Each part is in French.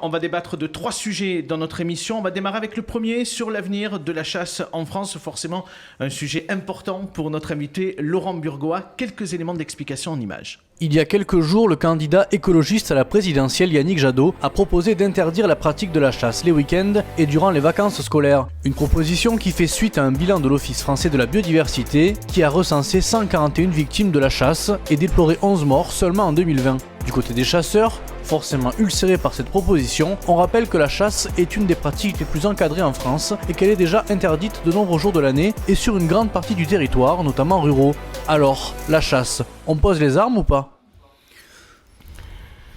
on va débattre de 3 sujets dans notre émission. On va démarrer avec le premier sur l'avenir de la chasse en France. Forcément, un sujet important pour notre invité Laurent Burgoa. Quelques éléments d'explication en images. Il y a quelques jours, le candidat écologiste à la présidentielle Yannick Jadot a proposé d'interdire la pratique de la chasse les week-ends et durant les vacances scolaires. Une proposition qui fait suite à un bilan de l'Office français de la biodiversité qui a recensé 141 victimes de la chasse et déploré 11 morts seulement en 2020. Du côté des chasseurs, forcément ulcérés par cette proposition, on rappelle que la chasse est une des pratiques les plus encadrées en France et qu'elle est déjà interdite de nombreux jours de l'année et sur une grande partie du territoire, notamment ruraux. Alors, la chasse, on pose les armes ou pas ?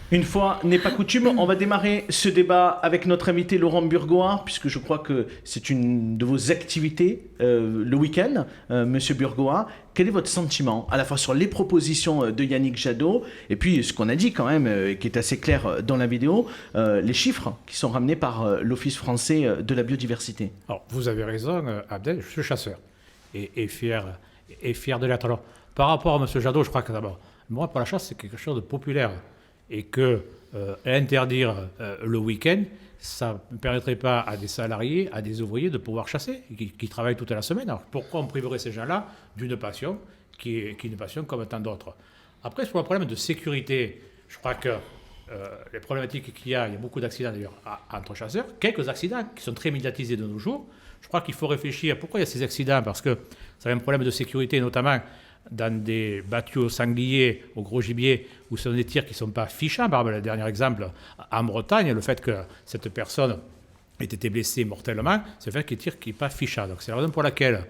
Une fois n'est pas coutume, on va démarrer ce débat avec notre invité Laurent Burgoa, puisque je crois que c'est une de vos activités le week-end, Monsieur Burgoa. Quel est votre sentiment, à la fois sur les propositions de Yannick Jadot, et puis ce qu'on a dit quand même, qui est assez clair dans la vidéo, les chiffres qui sont ramenés par l'Office français de la biodiversité? Alors, vous avez raison, Abdel, je suis chasseur, et fier de l'être. Alors, par rapport à M. Jadot, je crois que d'abord, moi, pour la chasse, c'est quelque chose de populaire. Et que interdire le week-end, ça ne permettrait pas à des salariés, à des ouvriers de pouvoir chasser, qui travaillent toute la semaine. Alors pourquoi on priverait ces gens-là d'une passion qui est une passion comme tant d'autres? Après, sur le problème de sécurité, je crois que les problématiques qu'il y a beaucoup d'accidents d'ailleurs entre chasseurs, quelques accidents qui sont très médiatisés de nos jours. Je crois qu'il faut réfléchir pourquoi il y a ces accidents, parce que ça a un problème de sécurité, notamment dans des battues au sanglier, au gros gibier, où ce sont des tirs qui ne sont pas fichants. Par exemple, le dernier exemple, en Bretagne, le fait que cette personne ait été blessée mortellement, c'est le fait qu'il tire qui n'est pas fichant. Donc c'est la raison pour laquelle,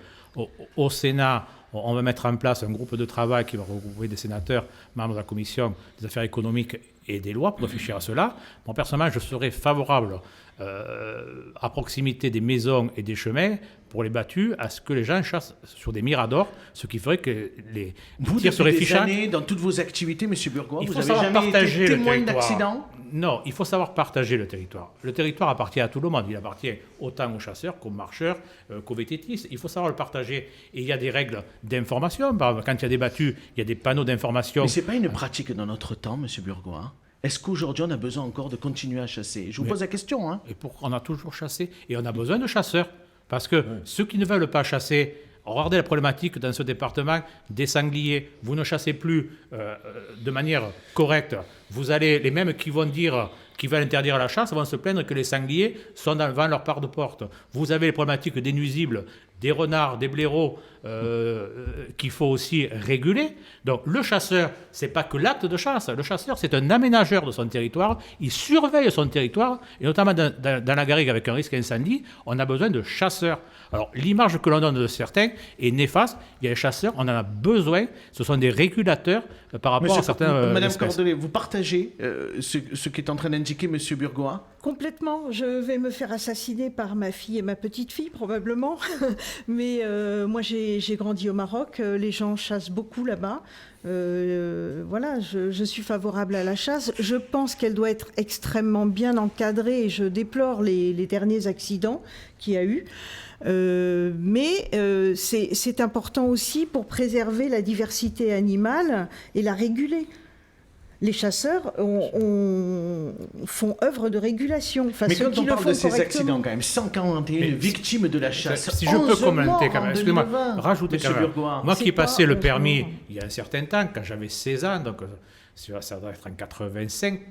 au Sénat, on va mettre en place un groupe de travail qui va regrouper des sénateurs, membres de la commission des affaires économiques et des lois, pour réfléchir à cela. Moi, personnellement, je serais favorable à proximité des maisons et des chemins pour les battues, à ce que les gens chassent sur des miradors, ce qui ferait que les tirs seraient fichants. Années, dans toutes vos activités, M. Burgoa, vous n'avez jamais été témoin d'accidents? Non, il faut savoir partager le territoire. Le territoire appartient à tout le monde. Il appartient autant aux chasseurs qu'aux marcheurs, qu'aux vététistes. Il faut savoir le partager. Et il y a des règles d'information. Par exemple, quand il y a des battues, il y a des panneaux d'information. Mais ce n'est pas une pratique dans notre temps, M. Burgoa. Est-ce qu'aujourd'hui, on a besoin encore de continuer à chasser? Je vous pose la question. Hein. Et pourquoi on a toujours chassé? Et on a besoin de chasseurs. Parce que ceux qui ne veulent pas chasser, regardez la problématique dans ce département des sangliers. Vous ne chassez plus de manière correcte. Vous allez, les mêmes qui vont dire qu'ils veulent interdire la chasse vont se plaindre que les sangliers sont devant leur part de porte. Vous avez les problématiques des nuisibles, des renards, des blaireaux qu'il faut aussi réguler. Donc le chasseur, ce n'est pas que l'acte de chasse. Le chasseur, c'est un aménageur de son territoire. Il surveille son territoire, et notamment dans la garrigue avec un risque incendie, on a besoin de chasseurs. Alors l'image que l'on donne de certains est néfaste. Il y a les chasseurs, on en a besoin. Ce sont des régulateurs par rapport à certains Madame espèces. Cordelet, vous partagez ce qu'est en train d'indiquer M. Burgoa? Complètement. Je vais me faire assassiner par ma fille et ma petite-fille, probablement. Mais moi, j'ai grandi au Maroc. Les gens chassent beaucoup là-bas. Voilà, je suis favorable à la chasse. Je pense qu'elle doit être extrêmement bien encadrée et je déplore les derniers accidents qu'il y a eu. Mais c'est important aussi pour préserver la diversité animale et la réguler. Les chasseurs font œuvre de régulation. Mais quand on parle de ces accidents, quand même, 141 victimes de la chasse. Si je peux commenter quand même, excusez-moi, rajouter quand même. Moi qui ai passé le permis il y a un certain temps, quand j'avais 16 ans, donc ça doit être en 85,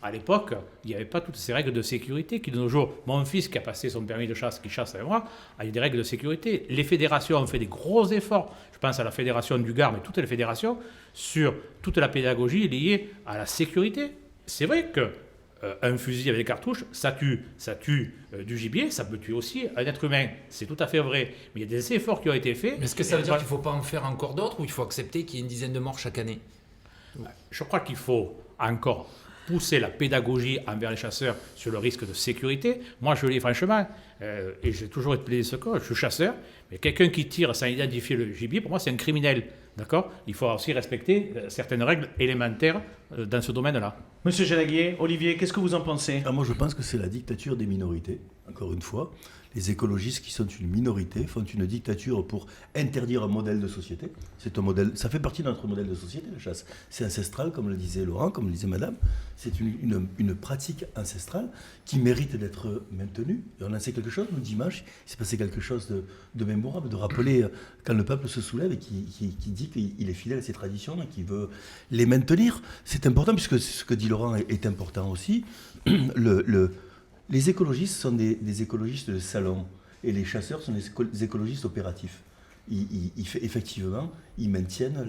à l'époque, il n'y avait pas toutes ces règles de sécurité qui, de nos jours, mon fils qui a passé son permis de chasse, qui chasse avec moi, a eu des règles de sécurité. Les fédérations ont fait des gros efforts. Je pense à la fédération du Gard, mais toutes les fédérations, sur toute la pédagogie liée à la sécurité. C'est vrai qu'un fusil avec des cartouches, ça tue du gibier, ça peut tuer aussi un être humain. C'est tout à fait vrai. Mais il y a des efforts qui ont été faits. Mais est-ce que ça veut dire qu'il ne faut pas en faire encore d'autres ou il faut accepter qu'il y ait une dizaine de morts chaque année? Je crois qu'il faut encore pousser la pédagogie envers les chasseurs sur le risque de sécurité. Moi, je le dis franchement, et j'ai toujours été plaidé ce cas, je suis chasseur, mais quelqu'un qui tire sans identifier le gibier, pour moi, c'est un criminel D'accord ? Il faut aussi respecter certaines règles élémentaires dans ce domaine-là. Monsieur Janaguier, Olivier, qu'est-ce que vous en pensez? Moi, je pense que c'est la dictature des minorités, encore une fois. Les écologistes qui sont une minorité font une dictature pour interdire un modèle de société. C'est un modèle, ça fait partie de notre modèle de société, la chasse. C'est ancestral, comme le disait Laurent, comme le disait Madame. C'est une pratique ancestrale qui mérite d'être maintenue. Et on en sait quelque chose, nous, dimanche, il s'est passé quelque chose de mémorable, de rappeler quand le peuple se soulève et qui dit qu'il est fidèle à ses traditions et qu'il veut les maintenir. C'est important, puisque ce que dit Laurent est important aussi. Les écologistes sont des écologistes de salon et les chasseurs sont des écologistes opératifs. Effectivement, ils maintiennent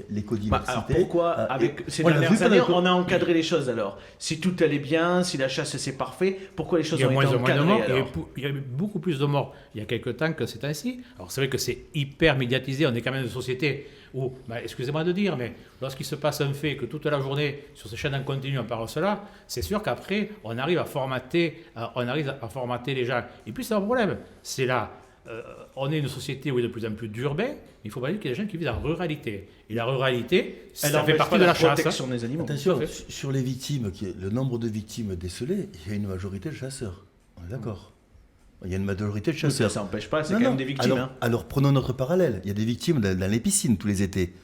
l'écodiversité. Alors pourquoi, avec ces dernières années, on a encadré les choses alors? Si tout allait bien, si la chasse c'est parfait, pourquoi les choses ont été encadrées alors? Il y a eu beaucoup plus de morts il y a quelques temps que c'est ainsi. Alors c'est vrai que c'est hyper médiatisé, on est quand même une société où, excusez-moi de dire, mais lorsqu'il se passe un fait, que toute la journée, sur ces chaînes en continu, on parle de cela, c'est sûr qu'après, on arrive à formater les gens. Et puis c'est un problème, c'est là, on est une société où il y a de plus en plus d'urbains, mais il faut pas dire qu'il y a des gens qui vivent en ruralité. Et la ruralité, ça fait partie de la chasse. Protection des animaux. Attention, sur les victimes, le nombre de victimes décelées, il y a une majorité de chasseurs. On est d'accord. Il y a une majorité de chasseurs. Ça n'empêche pas, c'est quand même des victimes. Alors prenons notre parallèle. Il y a des victimes dans les piscines tous les étés.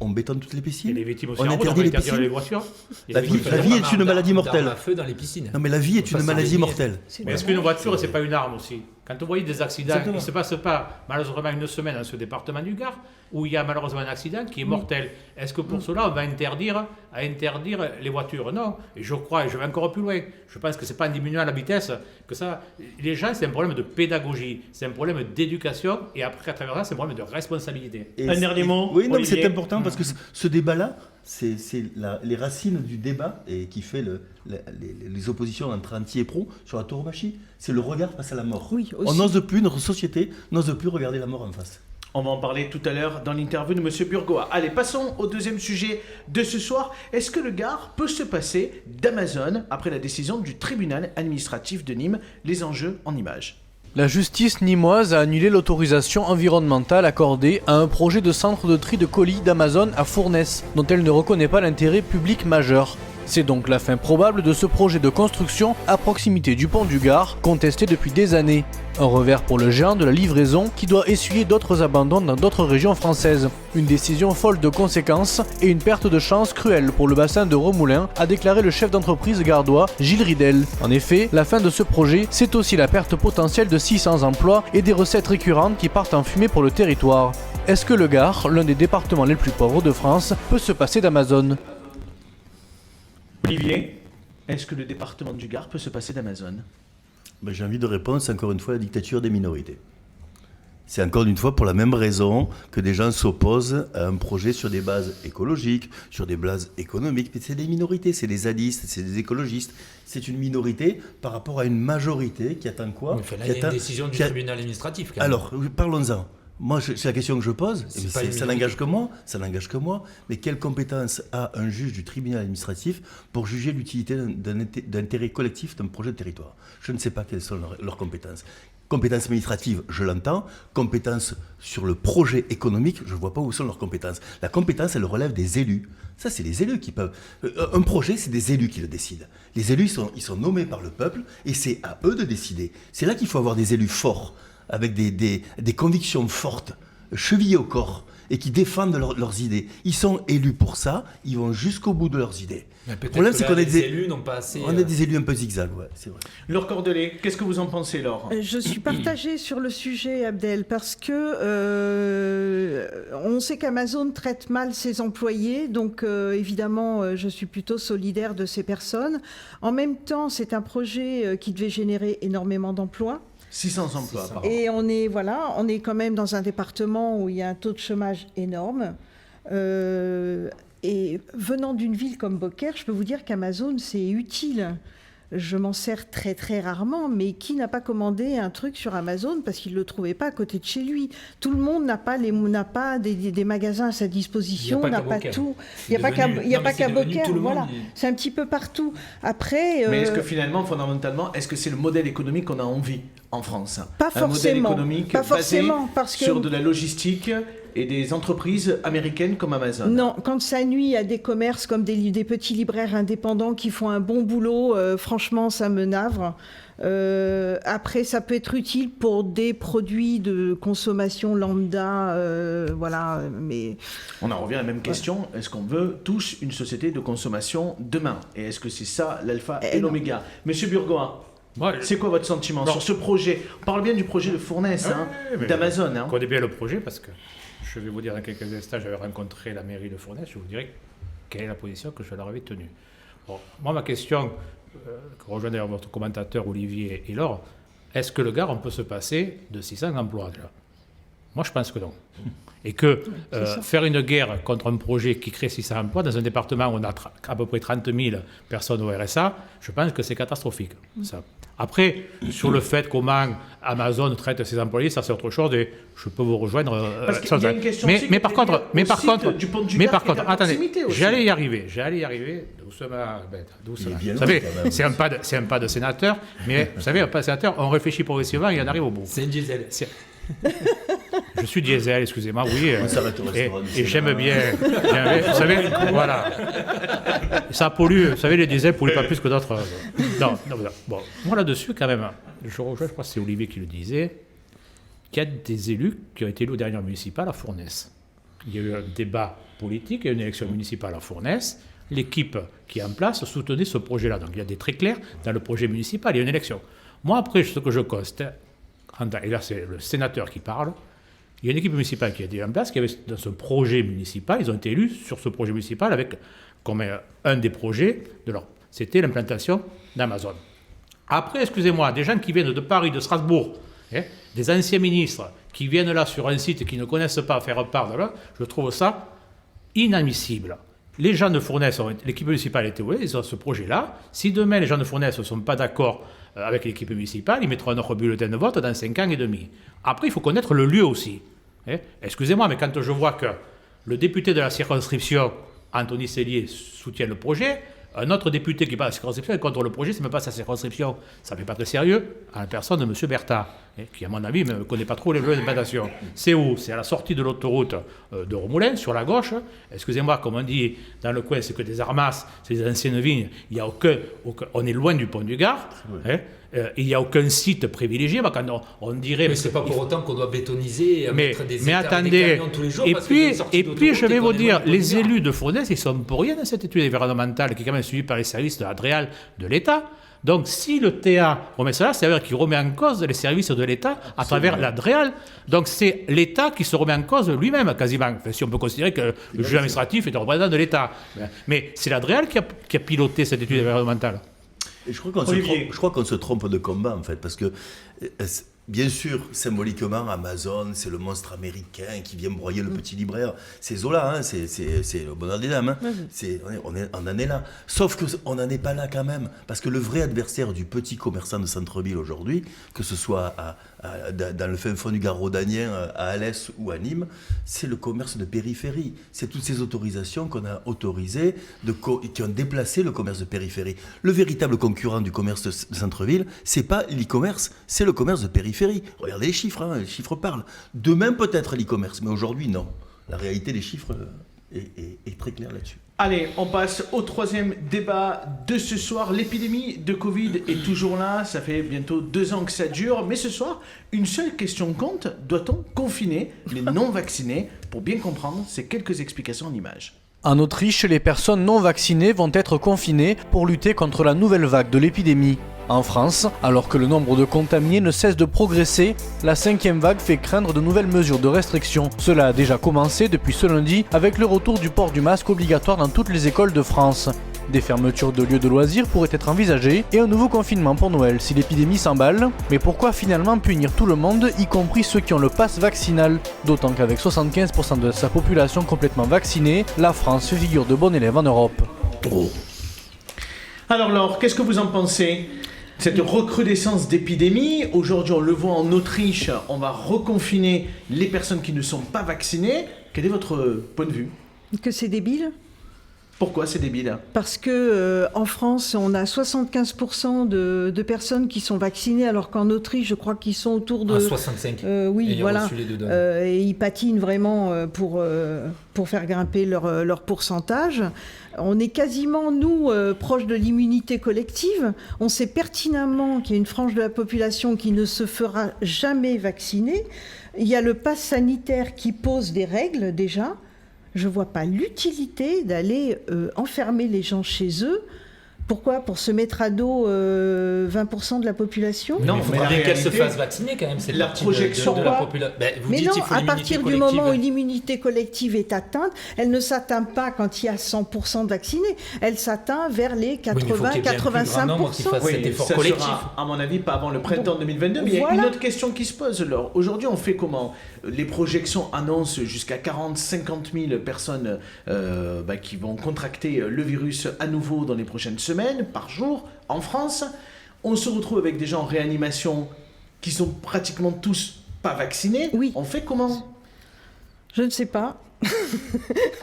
On bétonne toutes les piscines. Et les victimes aussi on interdit les piscines. Les voitures. La vie est une maladie mortelle. À feu dans les piscines. Non mais la vie est une maladie mortelle. Mais est-ce qu'une voiture, c'est pas une arme aussi? Quand on voit des accidents, il ne se passe pas malheureusement une semaine dans ce département du Gard où il y a malheureusement un accident qui est mortel. Est-ce que pour cela, on va interdire les voitures? Non. Et je crois, et je vais encore plus loin, je pense que ce n'est pas en diminuant la vitesse que ça... Les gens, c'est un problème de pédagogie, c'est un problème d'éducation, et après, à travers ça, c'est un problème de responsabilité. Un dernier mot? Oui, non, mais c'est important parce que ce débat-là, c'est les racines du débat et qui fait les oppositions entre anti et pro sur la tauromachie. C'est le regard face à la mort. Oui, aussi. On n'ose plus, notre société n'ose plus regarder la mort en face. On va en parler tout à l'heure dans l'interview de M. Burgoa. Allez, passons au deuxième sujet de ce soir. Est-ce que le Gard peut se passer d'Amazon après la décision du tribunal administratif de Nîmes? Les enjeux en images. La justice nîmoise a annulé l'autorisation environnementale accordée à un projet de centre de tri de colis d'Amazon à Fournes, dont elle ne reconnaît pas l'intérêt public majeur. C'est donc la fin probable de ce projet de construction à proximité du pont du Gard, contesté depuis des années. Un revers pour le géant de la livraison qui doit essuyer d'autres abandons dans d'autres régions françaises. Une décision folle de conséquences et une perte de chance cruelle pour le bassin de Remoulins, a déclaré le chef d'entreprise gardois Gilles Ridel. En effet, la fin de ce projet, c'est aussi la perte potentielle de 600 emplois et des recettes récurrentes qui partent en fumée pour le territoire. Est-ce que le Gard, l'un des départements les plus pauvres de France, peut se passer d'Amazon ? Olivier, est-ce que le département du Gard peut se passer d'Amazon? J'ai envie de répondre, c'est encore une fois la dictature des minorités. C'est encore une fois pour la même raison que des gens s'opposent à un projet sur des bases écologiques, sur des bases économiques. Mais c'est des minorités, c'est des zadistes, c'est des écologistes. C'est une minorité par rapport à une majorité qui attend quoi? Là, il y a une décision du tribunal administratif. Quand même. Alors, parlons-en. Moi, c'est la question que je pose, ça n'engage que moi, mais quelle compétence a un juge du tribunal administratif pour juger l'utilité d'un intérêt collectif d'un projet de territoire? Je ne sais pas quelles sont leurs compétences. Compétences administratives, je l'entends. Compétences sur le projet économique, je ne vois pas où sont leurs compétences. La compétence, elle relève des élus. Ça, c'est les élus qui peuvent... Un projet, c'est des élus qui le décident. Les élus, ils sont nommés par le peuple et c'est à eux de décider. C'est là qu'il faut avoir des élus forts, avec des convictions fortes, chevillées au corps, et qui défendent leurs idées. Ils sont élus pour ça, ils vont jusqu'au bout de leurs idées. Le problème, c'est qu'on a des élus n'ont pas assez... On a des élus un peu zigzag, ouais, c'est vrai. Laure Cordelet, qu'est-ce que vous en pensez, Laure? Je suis partagée sur le sujet, Abdel, parce que on sait qu'Amazon traite mal ses employés, donc évidemment, je suis plutôt solidaire de ces personnes. En même temps, c'est un projet qui devait générer énormément d'emplois. 600 emplois, apparemment. Et on est quand même dans un département où il y a un taux de chômage énorme. Et venant d'une ville comme Beaucaire, je peux vous dire qu'Amazon, c'est utile. Je m'en sers très très rarement, mais qui n'a pas commandé un truc sur Amazon parce qu'il ne le trouvait pas à côté de chez lui? Tout le monde n'a pas des magasins à sa disposition, n'a pas tout. Il n'y a pas qu'à Beaucaire, voilà. C'est un petit peu partout. Après, mais est-ce que finalement, fondamentalement, est-ce que c'est le modèle économique qu'on a envie en France? Pas forcément. Un modèle économique pas basé forcément, parce que... sur de la logistique et des entreprises américaines comme Amazon. Non, quand ça nuit à des commerces comme des petits libraires indépendants qui font un bon boulot, franchement, ça me navre. Après, ça peut être utile pour des produits de consommation lambda, voilà, mais... On en revient à la même question. Est-ce qu'on veut tous une société de consommation demain? Et est-ce que c'est ça l'alpha et non. l'oméga? Monsieur Burgoa, Moi, c'est quoi votre sentiment Non. sur ce projet? On parle bien du projet de Fournaise, mais d'Amazon. Je connais bien le projet parce que je vais vous dire dans quelques instants, j'avais rencontré la mairie de Fournaise, je vous dirai quelle est la position que je leur avais tenue. Bon, moi, ma question, que rejoint d'ailleurs votre commentateur Olivier et Laure, est-ce que le Gard, on peut se passer de 600 emplois déjà? Moi, je pense que non. Et que faire une guerre contre un projet qui crée 600 emplois dans un département où on a à peu près 30 000 personnes au RSA, je pense que c'est catastrophique. Ça. Après, sur le fait comment Amazon traite ses employés, ça c'est autre chose et je peux vous rejoindre. Parce qu'il y a une question aussi mais qui par est contre, liée au site du Pont du Gard qui est à attendez, proximité aussi. j'allais y arriver, doucement, doucement. Il est bien Vous loin, savez, quand même. c'est un pas de sénateur, mais vous savez, un pas de sénateur, on réfléchit progressivement et on arrive au bout. C'est un diesel. Je suis diesel, excusez-moi, oui. On s'arrête au restaurant du Et j'aime Sénat. bien. Vous savez, voilà. Ça pollue, vous savez, les diesels polluent pas plus que d'autres. Non, voilà. Bon, moi là-dessus, quand même, je crois que c'est Olivier qui le disait, qu'il y a des élus qui ont été élus aux dernières municipales à Fournaise. Il y a eu un débat politique, il y a eu une élection municipale à Fournaise. L'équipe qui est en place soutenait ce projet-là. Donc il y a des très clairs dans le projet municipal, il y a une élection. Moi, après, ce que je constate, et là c'est le sénateur qui parle, il y a une équipe municipale qui a été en place, qui avait dans ce projet municipal, ils ont été élus sur ce projet municipal avec comme un des projets de leur, c'était l'implantation d'Amazon. Après, excusez-moi, des gens qui viennent de Paris, de Strasbourg, des anciens ministres qui viennent là sur un site et qui ne connaissent pas faire part de là, je trouve ça inadmissible. Les gens de Fournaise, l'équipe municipale était ouée, ils ont ce projet-là. Si demain les gens de Fournaise ne sont pas d'accord avec l'équipe municipale, ils mettront un autre bulletin de vote dans 5 ans et demi. Après, il faut connaître le lieu aussi. Excusez-moi, mais quand je vois que le député de la circonscription, Anthony Sellier, soutient le projet, un autre député qui parle de la circonscription est contre le projet, c'est même pas sa circonscription. Ça ne fait pas très sérieux à la personne de M. Bertha, qui, à mon avis, ne connaît pas trop les lieux d'implantation. C'est où? C'est à la sortie de l'autoroute de Romoulin, sur la gauche. Excusez-moi, comme on dit dans le coin, c'est que des armasses, c'est des anciennes vignes. Il y a aucun, on est loin du pont du Gard. Il n'y a aucun site privilégié. Quand on dirait... Mais c'est pas pour autant qu'on doit bétoniser et mettre des mais hectares et des attendez, camions tous les jours. et parce qu'il y a puis, une sortie et puis d'autoroute je vais et vous qu'on est dire, loin du les pont du Gard. élus de Fournaise, ils sont pour rien dans cette étude environnementale qui est quand même suivie par les services de l'Adréal de l'État. Donc si le TA remet cela, ça veut dire qu'il remet en cause les services de l'État à travers l'Adréal. Donc c'est l'État qui se remet en cause lui-même quasiment. Enfin, si on peut considérer que le juge administratif est un représentant de l'État. Mais c'est l'Adréal qui a piloté cette étude environnementale. Et je crois qu'on se trompe de combat, en fait, parce que, bien sûr, symboliquement, Amazon, c'est le monstre américain qui vient broyer le petit libraire. C'est Zola, hein, c'est le bonheur des dames. Hein. On en est là. Sauf qu'on n'en est pas là quand même, parce que le vrai adversaire du petit commerçant de centre-ville aujourd'hui, que ce soit dans le fin fond du Gard rhodanien, à Alès ou à Nîmes, c'est le commerce de périphérie. C'est toutes ces autorisations qu'on a autorisées, qui ont déplacé le commerce de périphérie. Le véritable concurrent du commerce de centre-ville, c'est pas l'e-commerce, c'est le commerce de périphérie. Regardez les chiffres, hein, les chiffres parlent. Demain peut-être l'e-commerce, mais aujourd'hui non. La réalité des chiffres est très claire là-dessus. Allez, on passe au troisième débat de ce soir. L'épidémie de Covid est toujours là. Ça fait bientôt 2 ans que ça dure. Mais ce soir, une seule question compte. Doit-on confiner les non-vaccinés? Pour bien comprendre, c'est quelques explications en images. En Autriche, les personnes non vaccinées vont être confinées pour lutter contre la nouvelle vague de l'épidémie. En France, alors que le nombre de contaminés ne cesse de progresser, la 5e vague fait craindre de nouvelles mesures de restriction. Cela a déjà commencé depuis ce lundi avec le retour du port du masque obligatoire dans toutes les écoles de France. Des fermetures de lieux de loisirs pourraient être envisagées et un nouveau confinement pour Noël si l'épidémie s'emballe. Mais pourquoi finalement punir tout le monde, y compris ceux qui ont le pass vaccinal? D'autant qu'avec 75% de sa population complètement vaccinée, la France fait figure de bon élève en Europe. Alors Laure, qu'est-ce que vous en pensez? Cette recrudescence d'épidémie, aujourd'hui on le voit en Autriche, on va reconfiner les personnes qui ne sont pas vaccinées. Quel est votre point de vue? Que c'est débile. Pourquoi c'est débile? Parce que en France, on a 75% de personnes qui sont vaccinées, alors qu'en Autriche, je crois qu'ils sont autour de 65. oui, ayant voilà. reçu les 2 doses. Et ils patinent vraiment pour faire grimper leur pourcentage. On est quasiment, nous, proches de l'immunité collective. On sait pertinemment qu'il y a une frange de la population qui ne se fera jamais vacciner. Il y a le pass sanitaire qui pose des règles déjà. Je ne vois pas l'utilité d'aller enfermer les gens chez eux. Pourquoi? Pour se mettre à dos 20% de la population? Non, il mais faudrait la bien qu'elle se réalité, fasse vacciner quand même. C'est la projection, de la quoi. population. Vous Mais dites non, il faut à l'immunité partir du collective. moment où l'immunité collective est atteinte, elle ne s'atteint pas quand il y a 100% de vaccinés. Elle s'atteint vers les 80-85%. Cet effort ça collectif. sera, à mon avis, pas avant le printemps 2022. Mais il y a Voilà. une autre question qui se pose. Alors, aujourd'hui, on fait comment? Les projections annoncent jusqu'à 40-50 000 personnes qui vont contracter le virus à nouveau dans les prochaines semaines, par jour, en France. On se retrouve avec des gens en réanimation qui sont pratiquement tous pas vaccinés. Oui. On fait comment? Je ne sais pas.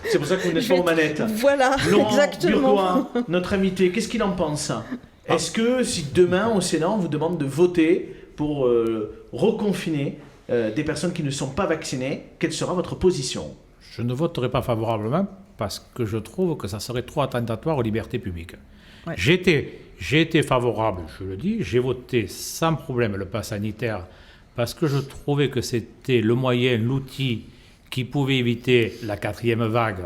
C'est pour ça que vous n'êtes pas aux manettes. Voilà, Laurent exactement. Burgoa, notre invité, qu'est-ce qu'il en pense? Est-ce que si demain au Sénat on vous demande de voter pour reconfiner des personnes qui ne sont pas vaccinées, quelle sera votre position? Je ne voterai pas favorablement parce que je trouve que ça serait trop attentatoire aux libertés publiques. Ouais. J'ai été favorable, je le dis, j'ai voté sans problème le pass sanitaire parce que je trouvais que c'était le moyen, l'outil qui pouvait éviter la 4e vague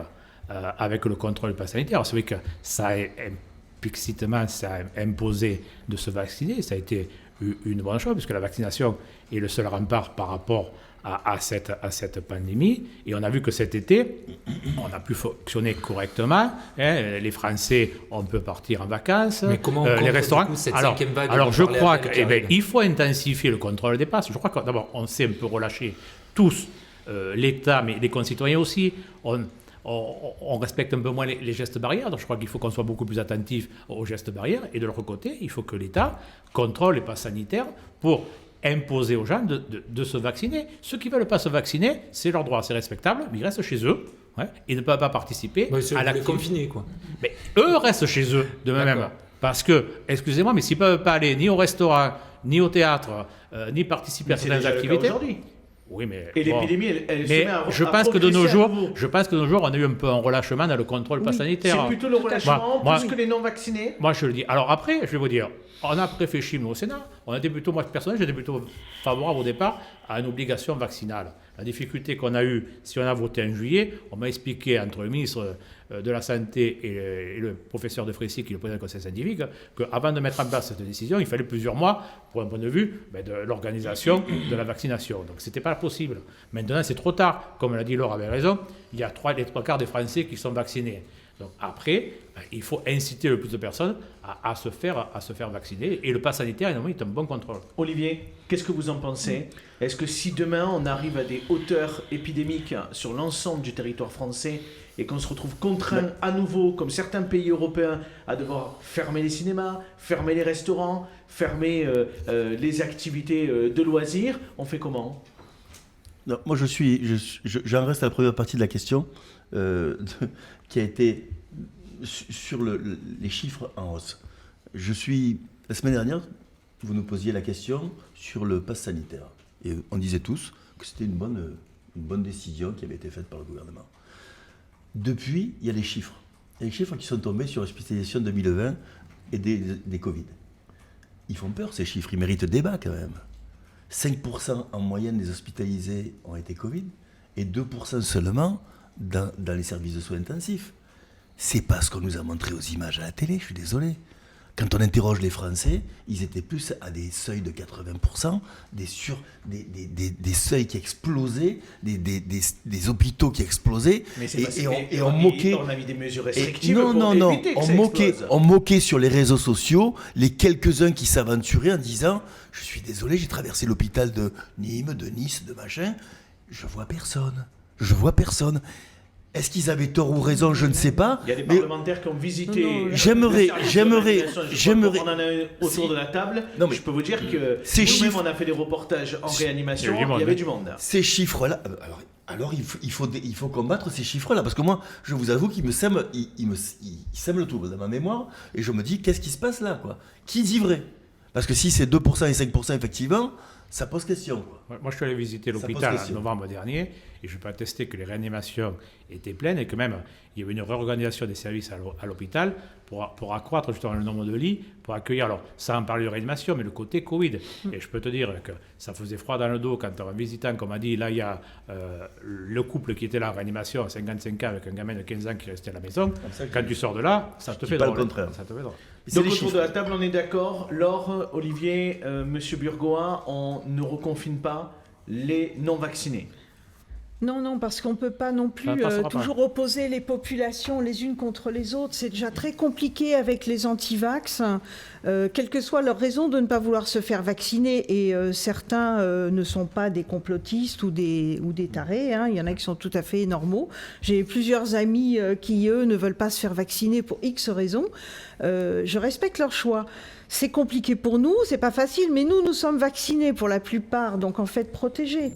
avec le contrôle du pass sanitaire. C'est vrai que ça a implicitement ça a imposé de se vacciner, ça a été une bonne chose puisque la vaccination est le seul rempart par rapport à cette pandémie. Et on a vu que cet été, on a pu fonctionner correctement. Les Français, on peut partir en vacances. Mais comment on les contre, restaurants. du coup, cette Alors, 5e vague alors dont je parlait crois Adrien Carrel. qu'il faut intensifier le contrôle des passes. Je crois que d'abord, on s'est un peu relâché tous, l'État, mais les concitoyens aussi. On respecte un peu moins les gestes barrières, donc je crois qu'il faut qu'on soit beaucoup plus attentif aux gestes barrières. Et de l'autre côté, il faut que l'État contrôle les passes sanitaires pour imposer aux gens de se vacciner. Ceux qui ne veulent pas se vacciner, c'est leur droit, c'est respectable, mais ils restent chez eux et ne peuvent pas participer à la l'activité. confiner, quoi. Mais eux restent chez eux de même. D'accord. Parce que, excusez-moi, mais s'ils ne peuvent pas aller ni au restaurant, ni au théâtre, ni participer à C'est certaines déjà le cas activités. aujourd'hui. Oui, mais Et bon. l'épidémie, elle se Mais met à je à pense que de nos progresser à jours, nouveau. on a eu un peu un relâchement dans le contrôle pass sanitaire. C'est plutôt le relâchement Moi- plus que les non-vaccinés. Moi, je le dis. Alors après, je vais vous dire, on a réfléchi, nous, au Sénat. On était plutôt, moi, personnellement, j'étais plutôt favorable au départ à une obligation vaccinale. La difficulté qu'on a eue, si on a voté en juillet, on m'a expliqué entre le ministre de la Santé et le professeur de Frécy, qui est le président du conseil scientifique, qu'avant de mettre en place cette décision, il fallait plusieurs mois pour un point de vue de l'organisation de la vaccination. Donc, ce n'était pas possible. Maintenant, c'est trop tard. Comme l'a dit Laure avait raison, il y a les 3/4 des Français qui sont vaccinés. Donc après, il faut inciter le plus de personnes à se faire vacciner. Et le pass sanitaire, évidemment, est un bon contrôle. Olivier, qu'est-ce que vous en pensez? Est-ce que si demain on arrive à des hauteurs épidémiques sur l'ensemble du territoire français et qu'on se retrouve contraint à nouveau, comme certains pays européens, à devoir fermer les cinémas, fermer les restaurants, fermer les activités de loisirs, on fait comment? Non, moi, j'en reste à la première partie de la question qui a été sur les chiffres en hausse. La semaine dernière, vous nous posiez la question sur le pass sanitaire. Et on disait tous que c'était une bonne décision qui avait été faite par le gouvernement. Depuis, il y a les chiffres. Il y a les chiffres qui sont tombés sur l'hospitalisation 2020 et des Covid. Ils font peur, ces chiffres. Ils méritent débat quand même. 5% en moyenne des hospitalisés ont été Covid et 2% seulement dans les services de soins intensifs. C'est pas ce qu'on nous a montré aux images à la télé, je suis désolé. Quand on interroge les Français, ils étaient plus à des seuils de 80%, des seuils qui explosaient, des hôpitaux qui explosaient, Mais c'est parce et on moquait. On a mis des mesures Et restrictives non, pour non, éviter que on ça explose. moquait sur les réseaux sociaux les quelques-uns qui s'aventuraient en disant « Je suis désolé, j'ai traversé l'hôpital de Nîmes, de Nice, de machin, je vois personne. Est-ce qu'ils avaient tort ou raison? Je ne sais pas. Il y a des Mais parlementaires qui ont visité. Non, non, j'aimerais- le service j'aimerais- de réanimation. Je j'aimerais- crois qu'on en a un autour de la table. Non, mais je peux vous dire que ces nous-mêmes, chiffres- on a fait des reportages en réanimation. Il y a eu du monde, Il y avait hein. du monde. ces chiffres-là, alors il faut combattre ces chiffres-là, parce que moi, je vous avoue qu'ils me sèment, ils sèment le tout dans ma mémoire, et je me dis, qu'est-ce qui se passe là, quoi? Qui dit vrai? Parce que si c'est 2% et 5%, effectivement, ça pose question, quoi. Moi, je suis allé visiter Ça pose l'hôpital en question. novembre dernier et je peux attester que les réanimations étaient pleines et que même il y avait une réorganisation des services à l'hôpital pour accroître justement le nombre de lits, pour accueillir, alors sans parler de réanimation, mais le côté Covid. Et je peux te dire que ça faisait froid dans le dos quand en visitant, comme on a dit, là il y a le couple qui était là en réanimation à 55 ans avec un gamin de 15 ans qui restait à la maison. ça que Quand tu sors de là, ça te dis fait pas le drôle. contraire. Ça te fait drôle. C'est Donc les autour chiffres. de la table, on est d'accord. Laure, Olivier, Monsieur Burgoa, on ne reconfine pas les non-vaccinés. Non, non, parce qu'on ne peut pas non plus Ça passera pas. toujours opposer les populations les unes contre les autres. C'est déjà très compliqué avec les antivax, quelle que soit leur raison de ne pas vouloir se faire vacciner. Et certains ne sont pas des complotistes ou des tarés, hein. Il y en a qui sont tout à fait normaux. J'ai plusieurs amis qui, eux, ne veulent pas se faire vacciner pour X raisons. Je respecte leur choix. C'est compliqué pour nous, c'est pas facile, mais nous sommes vaccinés pour la plupart, donc en fait protégés.